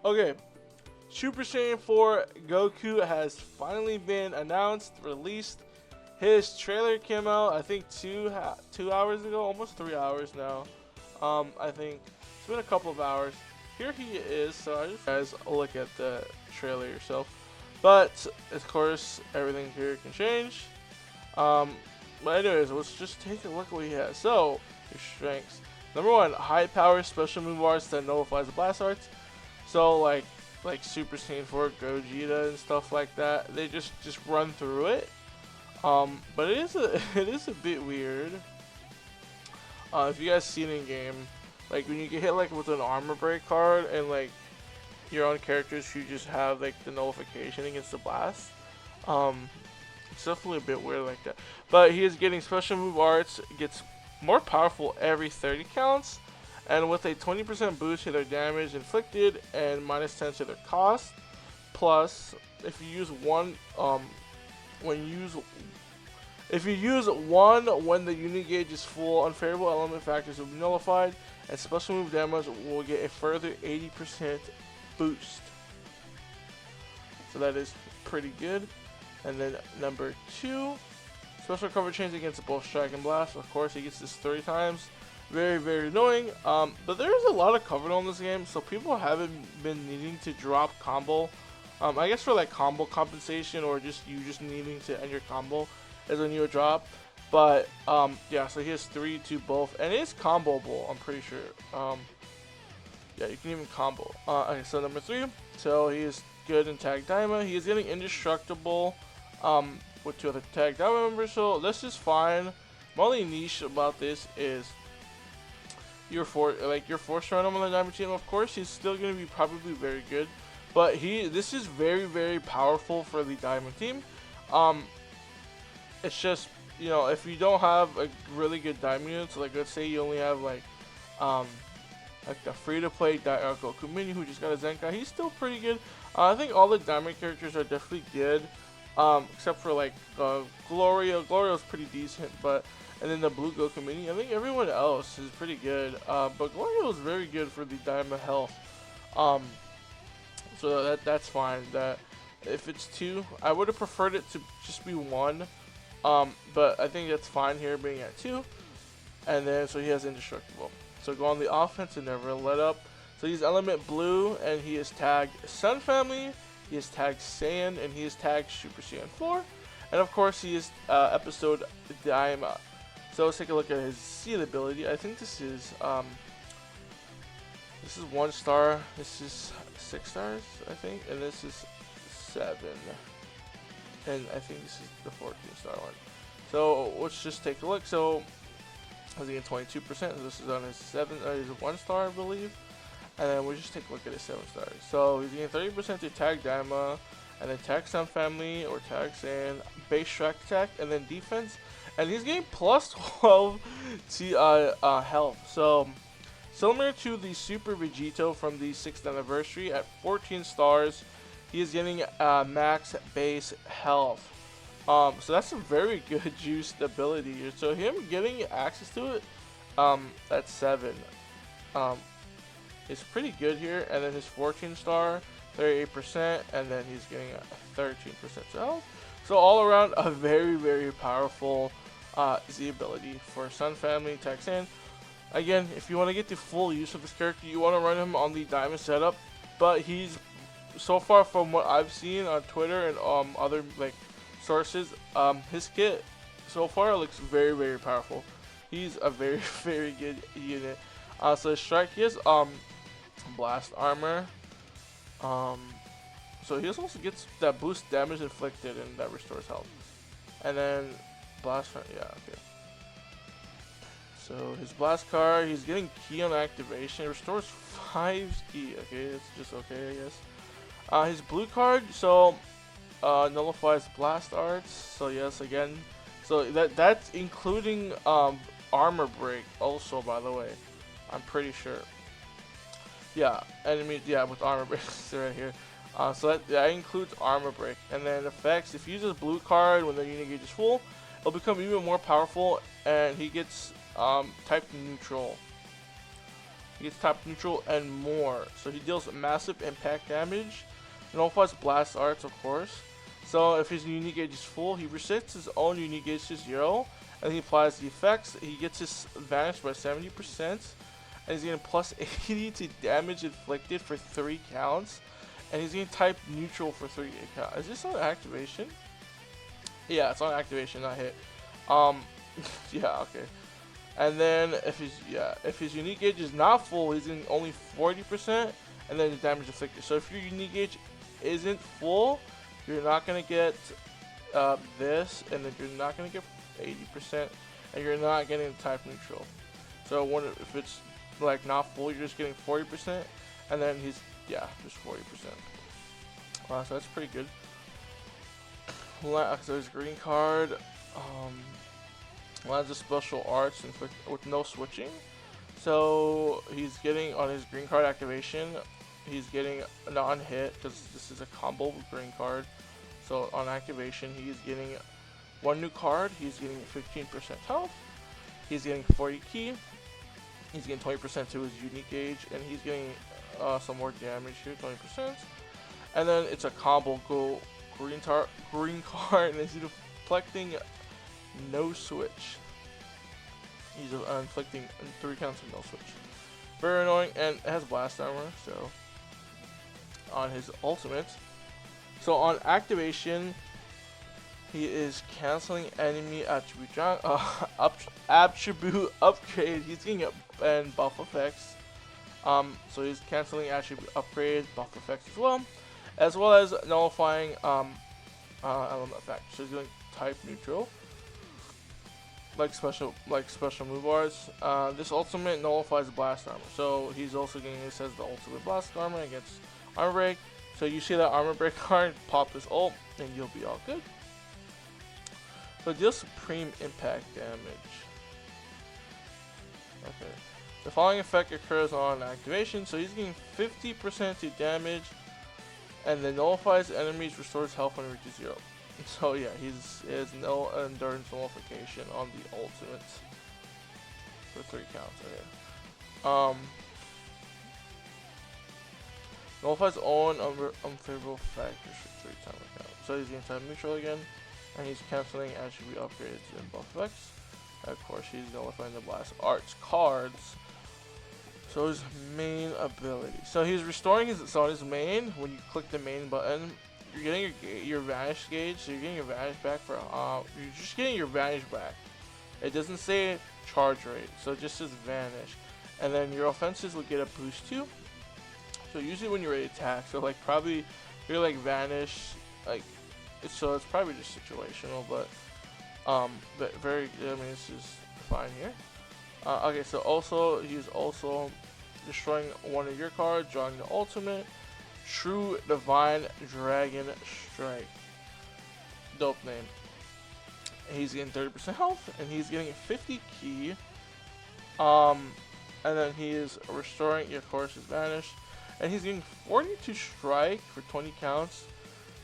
Okay, Super Saiyan 4 Goku has finally been announced, released. His trailer came out, I think 2 hours ago, almost 3 hours now. I think it's been a couple of hours. Here he is. So I just guys look at the trailer yourself. But of course, everything here can change. Um, but anyways, let's just take a look at what he has. So his strengths. Number one, high power special move arts that nullifies the blast arts. So like Super Saiyan 4 Gogeta and stuff like that, they just run through it. But it is a it is a bit weird. If you guys seen in game, like when you get hit like with an armor break card and like your own characters who just have like the nullification against the blast, it's definitely a bit weird like that. But he is getting special move arts, gets more powerful every 30 counts, and with a 20% boost to their damage inflicted and minus 10 to their cost. Plus, if you use one, if you use one when the unit gauge is full, unfavorable element factors will be nullified, and special move damage will get a further 80% boost. So that is pretty good. And then number two, special cover chains against both strike and blast. Of course, he gets this 3 times. Very, very annoying. But there's a lot of cover on this game, so people haven't been needing to drop combo. I guess for like combo compensation or just you just needing to end your combo is when you would drop. But yeah, so he has 3 to both, and it is comboable. I'm pretty sure. Yeah, you can even combo. Okay, so number 3. So he is good in tag Daima. He is getting indestructible with 2 other tag Daima members. So this is fine. My only niche about this is you're forced run him on the Daima team. Of course, he's still gonna be probably very good, but this is very, very powerful for the Daima team. It's just, you know, if you don't have a really good Daima unit, so like let's say you only have like a free-to-play Goku mini who just got a Zenkai, he's still pretty good. I think all the Diamond characters are definitely good, except for like Gloria. Gloria's pretty decent, but and then the Blue Goku mini. I think everyone else is pretty good, but Gloria was very good for the Diamond health. So that's fine. That if it's 2, I would have preferred it to just be 1, but I think that's fine here being at 2. And then so he has indestructible. So go on the offense and never let up. So he's element blue, and he is tagged Sun Family, he is tagged Saiyan, and he is tagged Super Saiyan 4. And of course he is episode Daima. So let's take a look at his seed ability. I think this is 1 star, this is 6 stars, I think, and this is 7. And I think this is the 14-star one. So let's just take a look. So he's getting 22%. This is on his 1 star, I believe. And then we'll just take a look at his 7 stars. So he's getting 30% to tag Daima, and then tag Sun Family or tag Saiyan, base strike attack, and then defense. And he's getting plus 12 to health. So similar to the Super Vegito from the 6th anniversary at 14 stars, he is getting max base health. So that's a very good juiced ability here. So him getting access to it at 7 is pretty good here. And then his 14 star, 38%, and then he's getting 13% health. So all around a very, very powerful Z ability for Sun Family tag Saiyan. Again, if you want to get the full use of this character, you want to run him on the Diamond setup. But he's, so far from what I've seen on Twitter and other like sources, his kit so far looks very, very powerful. He's a very, very good unit. So his strike, he has blast armor. So he also gets that boost damage inflicted and that restores health. And then blast, yeah, okay. So his blast card, he's getting key on activation. It restores 5 key. Okay, it's just okay, I guess. His blue card, so nullifies blast arts. So yes, again, so that's including armor break also, by the way. I'm pretty sure. Yeah, enemy, yeah, with armor break right here. So that includes armor break. And then effects, if he uses blue card when the unit gauge is full, it'll become even more powerful, and he gets type neutral. he gets type neutral, and more. So he deals massive impact damage. Nullifies blast arts, of course. So if his unique gauge is full, he resets his own unique gauge to 0, and he applies the effects. He gets his vanish by 70%, and he's getting plus 80 to damage inflicted for 3 counts, and he's getting type neutral for 3 counts. Is this on activation? Yeah, it's on activation, not hit. Yeah, okay. And then if his unique gauge is not full, he's getting only 40%, and then the damage inflicted. So if your unique gauge isn't full, you're not gonna get this, and then you're not gonna get 80%, and you're not getting type neutral. So if it's like not full, you're just getting 40%, and then he's just 40%. So that's pretty good. So his green card lands a special arts with no switching. So he's getting on his green card activation, he's getting a non-hit because this is a combo green card. So on activation, he's getting 1 new card. He's getting 15% health. He's getting 40 ki. He's getting 20% to his unique gauge, and he's getting some more damage here, 20%. And then it's a combo green card, and he's deflecting no switch. He's inflicting 3 counts of no switch. Very annoying, and it has blast armor. So on his ultimate. So on activation, he is canceling enemy attribute attribute upgrade. He's getting and buff effects. So he's canceling attribute upgrade, buff effects as well as nullifying element effect. So he's doing type neutral, like special move arts. This ultimate nullifies blast armor. So he's also getting this as the ultimate blast armor against armor break. So you see that armor break card, pop this ult, and you'll be all good. So deal supreme impact damage. Okay. The following effect occurs on activation, so he's getting 50% to damage, and then nullifies enemies, restores health when it reaches 0. So yeah, he has no endurance nullification on the ultimate for 3 counts. Okay. Nullifies own unfavorable factors for 3 times a count. So he's getting type neutral again, and he's canceling attribute upgrades and buff effects. And of course, he's nullifying the blast arts cards. So his main ability. So he's restoring his main. When you click the main button, you're getting your vanish gauge. So you're getting your vanish back for you're just getting your vanish back. It doesn't say charge rate, so it just says vanish. And then your offenses will get a boost too. So usually when you're ready to attack, so like probably you're like vanish, like so it's probably just situational, but very, I mean, this is fine here. Okay, so also he's also destroying one of your cards, drawing the ultimate True Divine Dragon Strike. Dope name. He's getting 30% health, and he's getting 50 ki. And then he is restoring, of course, his vanish. And he's getting 42 strike for 20 counts,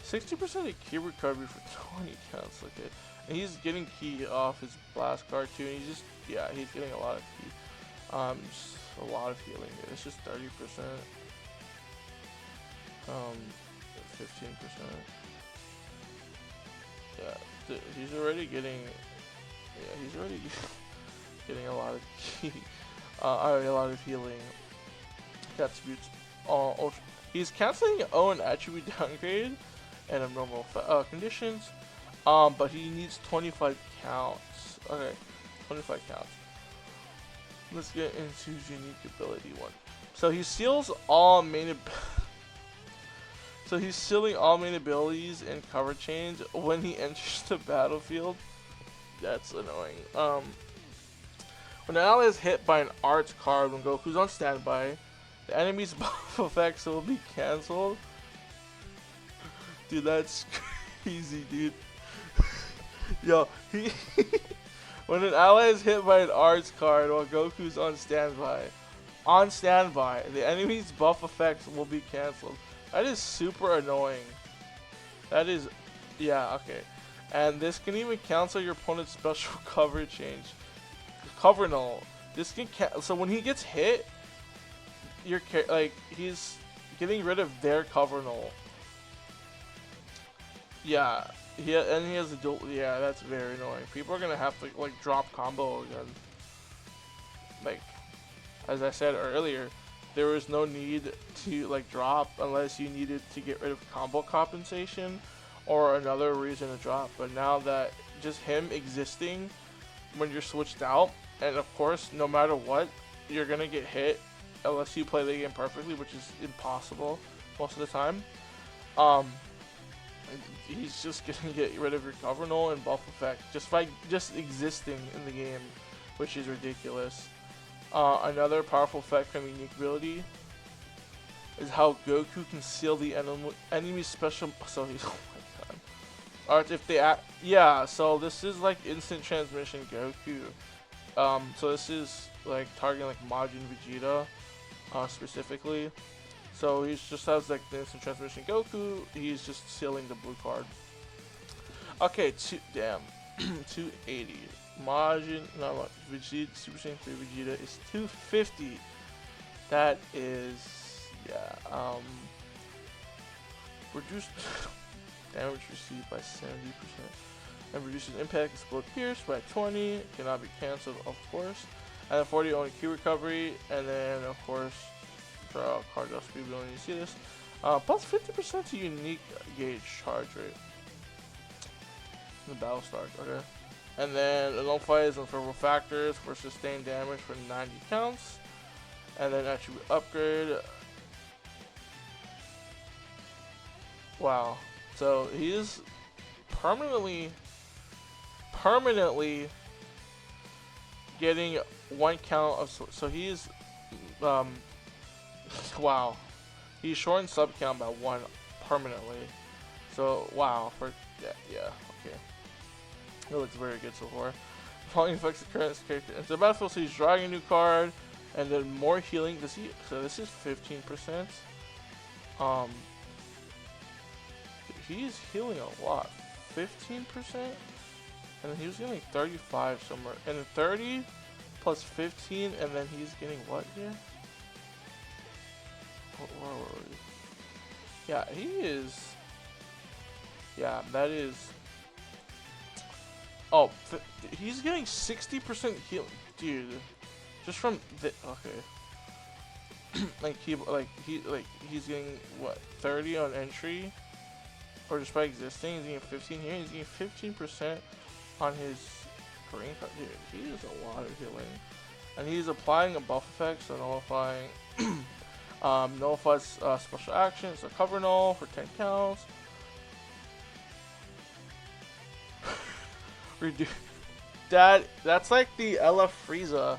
60% of ki recovery for 20 counts. Okay, and he's getting ki off his blast card too. And he's just, he's getting a lot of ki, just a lot of healing. It's just 30%, 15%. Yeah, he's already getting, he's already getting a lot of ki, a lot of healing attributes. He's canceling own attribute downgrade and abnormal conditions, but he needs 25 counts. Okay, 25 counts. Let's get into his unique ability one. So he seals all main. So he's sealing all main abilities and cover change when he enters the battlefield. That's annoying. When an ally is hit by an arts card when Goku's on standby, the enemy's buff effects will be cancelled. Dude, that's crazy, dude. Yo, when an ally is hit by an arts card while Goku's on standby, the enemy's buff effects will be cancelled. That is super annoying. That is, okay. And this can even cancel your opponent's special cover change. Cover null. This can so when he gets hit, like he's getting rid of their cover null. Yeah, he has a dual. Yeah, that's very annoying. People are gonna have to like drop combo again. Like, as I said earlier, there was no need to like drop unless you needed to get rid of combo compensation or another reason to drop. But now that just him existing when you're switched out, and of course, no matter what, you're gonna get hit unless you play the game perfectly, which is impossible most of the time. He's just gonna get rid of your cover null and buff effect just by just existing in the game, which is ridiculous. Another powerful effect from unique ability is how Goku can seal the enemy's special. So he's oh my god. Or if they act, yeah. So this is like instant transmission Goku. So this is like targeting like Majin Vegeta, specifically. So he just has like the instant transmission Goku. He's just sealing the blue card. Okay, damn, 280. Majin, no, Vegeta, Super Saiyan 3 Vegeta is 250. That is, yeah, reduced damage received by 70%. And reduces impact, explode pierce by 20. Cannot be cancelled, of course. And then 40 only Q recovery. And then, of course, draw card draw speed. We don't need to see this. Plus 50% to unique gauge charge rate. The battle start, okay. And then nullifies unfavorable factors for sustained damage for 90 counts. And then attribute upgrade. Wow. So he's permanently getting 1 count of, so he's wow, he's shortened sub count by 1 permanently. So wow, for yeah, okay, it looks very good so far. Following affects the current character into the battlefield, so he's drawing a new card, and then more healing. Does he? So this is 15%. He's healing a lot, 15%. And then he was getting 35 somewhere. And then 30 plus 15, and then he's getting what here? Where were we? Yeah, he is. Yeah, that is. Oh, he's getting 60% healing, dude. Just from the okay. He's getting what, 30 on entry, or just by existing. He's getting 15 here. He's getting 15%. On his green card, dude, he is a lot of healing, and he's applying a buff effect, so nullifying, nullifies special actions, so cover null for 10 counts. Reduce that's like the LF Frieza.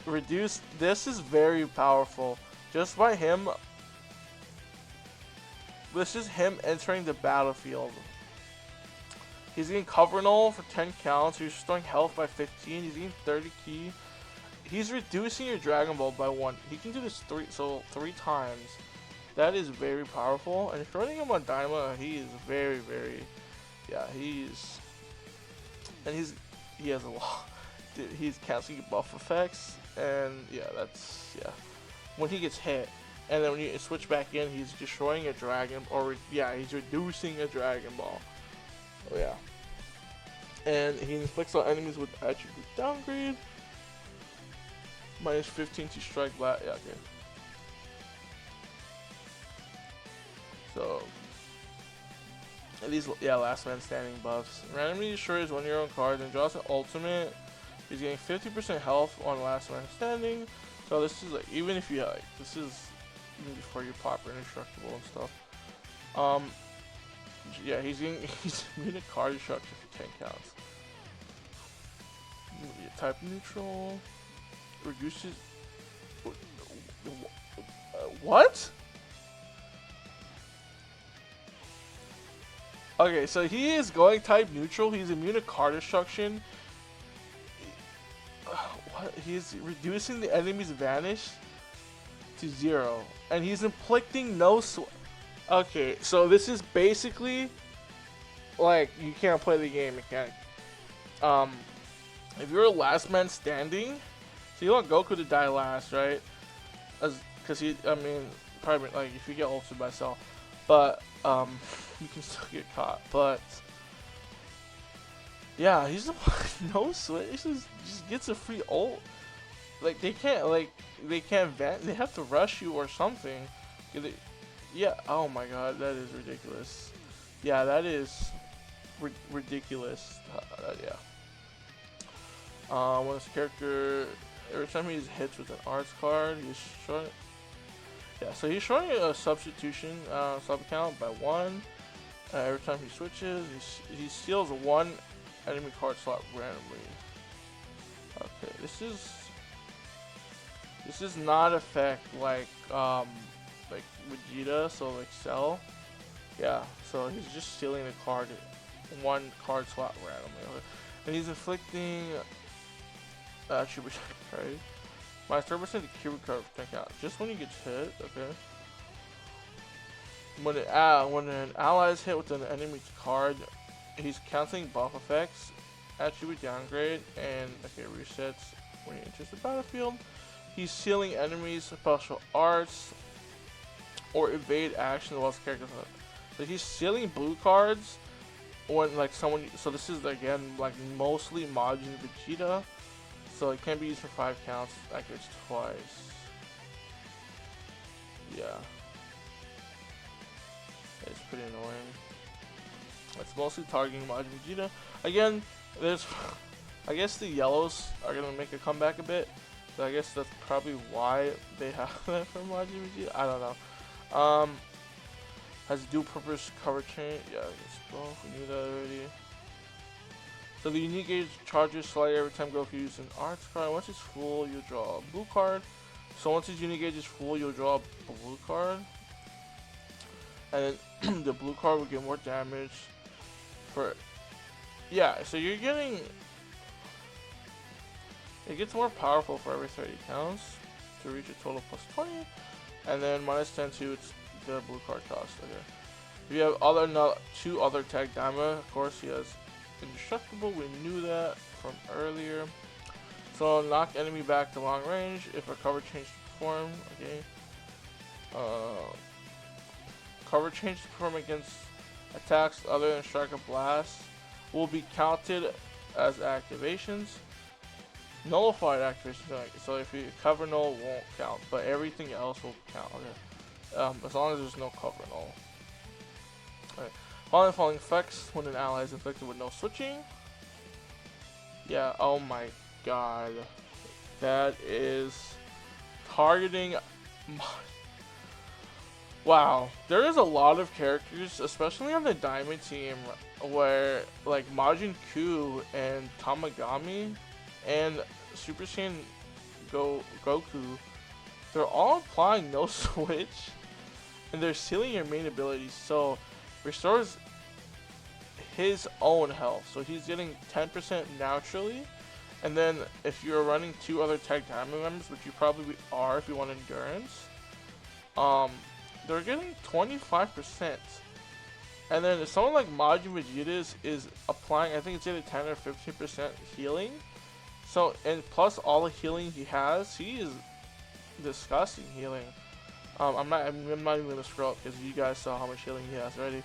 Reduce. This is very powerful. Just by him. This is him entering the battlefield. He's getting cover null for 10 counts. He's restoring health by 15. He's getting 30 key. He's reducing your Dragon Ball by 1. He can do this 3 times. That is very powerful. And if you're running him on Daima, he is very, very, yeah. He has a lot. Dude, he's canceling buff effects, and yeah, that's when he gets hit. And then when you switch back in, he's destroying a dragon, he's reducing a Dragon Ball. Oh yeah. And he inflicts on enemies with attribute downgrade. Minus 15 to strike blast. Yeah, okay. So these last man standing buffs. Randomly destroys 1 of your own cards and draws an ultimate. He's getting 50% health on last man standing. So this is like, even if you this is even before you pop indestructible and stuff. Yeah, he's immune to card destruction for 10 counts. Type neutral. Reduces. What? Okay, so he is going type neutral. He's immune to card destruction. What? He's reducing the enemy's vanish to 0. And he's inflicting no Okay, so this is basically like you can't play the game mechanic. If you're a last man standing, so you want Goku to die last, right? because I mean, probably like if you get ulted by Cell, but you can still get caught. But yeah, he's the one no switch. Just gets a free ult. Like they can't vent. They have to rush you or something. Yeah. Oh my god, that is ridiculous. Yeah, that is ridiculous. Yeah. When this character, every time he hits with an arts card, he's showing. Yeah, so he's showing a substitution sub count by 1. Every time he switches, he steals 1 enemy card slot randomly. Okay, this does not affect like Vegeta, so like Cell. Yeah, so he's just stealing the card, 1 card slot randomly. Okay. And he's inflicting Super Saiyan, right? My 30% to Cuba card check out. Just when he gets hit, okay. When an ally is hit with an enemy card, he's canceling buff effects, attribute downgrade, and okay, resets when he enters the battlefield. He's sealing enemies special arts or evade action while his character's up. So he's sealing blue cards when like someone. So this is again like mostly Majin Vegeta. So it can be used for 5 counts. Activates twice. Yeah. It's pretty annoying. It's mostly targeting Majin Vegeta. Again, I guess the yellows are gonna make a comeback a bit. So I guess that's probably why they have that for Majin Vegeta. I don't know. Has dual purpose cover chain. Yeah, it's both. We knew that already. So the unique gauge charges slightly every time Goku uses an arts card. Once it's full, you'll draw a blue card. So once his unique gauge is full, you'll draw a blue card. And then the blue card will get more damage for. Yeah, so you're getting. It gets more powerful for every 30 counts to reach a total plus 20. And then minus 10 to its the blue card cost. Okay. If you have 2 other tag Daima, of course he has indestructible. We knew that from earlier. So knock enemy back to long range if a cover change to perform. Okay. Cover change to perform against attacks other than strike or blast will be counted as activations. Nullified activations. So if you cover null won't count, but everything else will count. Okay. As long as there's no cover null. Alright. Falling effects when an ally is inflicted with no switching. Yeah, oh my god. That is targeting. Wow. There is a lot of characters, especially on the Diamond team, where like Majin Ku and Tamagami and Super Saiyan Goku, they're all applying no switch and they're sealing your main abilities. So restores his own health, so he's getting 10% naturally, and then if you're running 2 other tag Diamond members, which you probably are if you want endurance, they're getting 25%. And then if someone like Majin Vegeta is applying, I think it's either 10 or 15% healing. So, and plus all the healing he has, he is disgusting healing. I'm not even gonna scroll up because you guys saw how much healing he has already.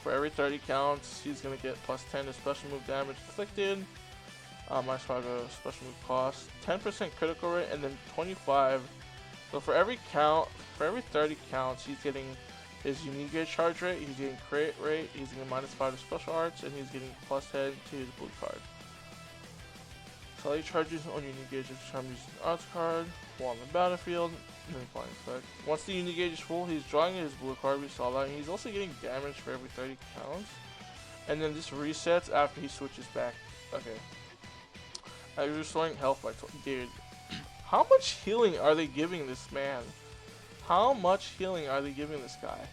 For every 30 counts, he's gonna get plus 10 to special move damage inflicted. Minus 5 to special move cost, 10% critical rate, and then 25. So for every 30 counts, he's getting his unique gauge charge rate, he's getting crit rate, he's getting minus 5 to special arts, and he's getting plus 10 to his blue card. So he charges on unique gauge every time using an arts card while on the battlefield, and then flying effect. Once the unique gauge is full, he's drawing his blue card, we saw that, and he's also getting damage for every 30 counts. And then this resets after he switches back. Okay. He's restoring health by dude. How much healing are they giving this man? How much healing are they giving this guy?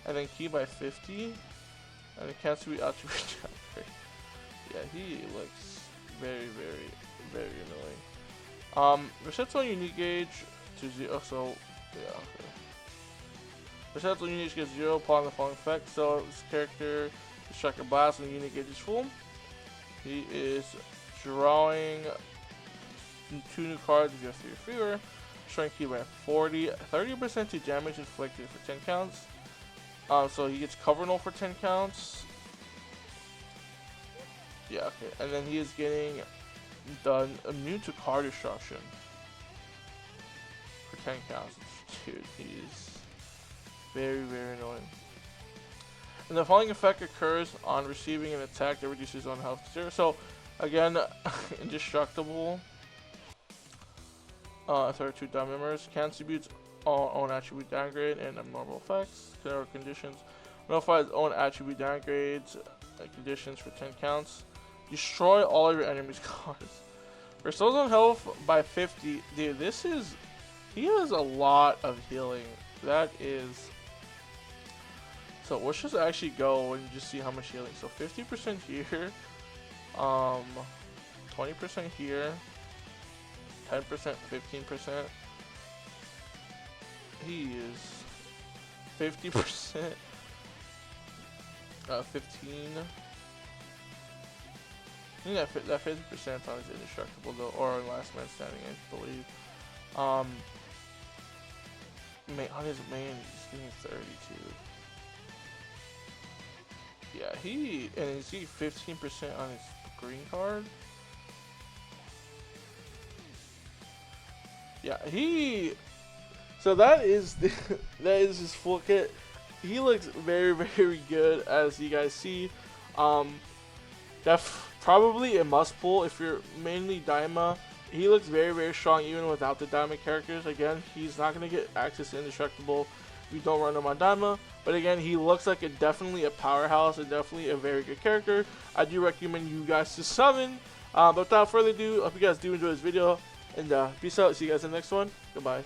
And then key by 50. And it can't be attribute. Yeah, he looks very, very, very annoying. Resets on unique gauge to 0. So, yeah, okay. Resets on unique gauge 0 upon the following effect. So, this character is strike a blast when the unique gauge is full. He is drawing 2 new cards if you have 3 or fewer. strength heal by 30% to damage inflicted for 10 counts. So he gets cover null for 10 counts. Yeah, okay. And then he is getting done immune to card destruction for 10 counts. Dude, he's very, very annoying. And the following effect occurs on receiving an attack that reduces own health to 0. So, again, indestructible. Sorry, 2 members. Contributes own attribute downgrade and abnormal effects. Or conditions. Notifies own attribute downgrades conditions for 10 counts. Destroy all of your enemies' cards. Restores own health by 50. Dude, this is... He has a lot of healing. That is... So let's just actually go and just see how much healing. So 50% here, 20% here, 10%, 15%. He is 50%, 15. I think that 50% is indestructible though, or last man standing, I believe. On his main, he's getting 32. Yeah, he's getting 15% on his green card. Yeah, so that is that is his full kit. He looks very, very good, as you guys see. That's probably a must pull if you're mainly Daima. He looks very, very strong even without the Daima characters. Again, he's not going to get access to indestructible if you don't run him on Daima. But again, he looks like definitely a powerhouse and definitely a very good character. I do recommend you guys to summon. But without further ado, I hope you guys do enjoy this video. And peace out. See you guys in the next one. Goodbye.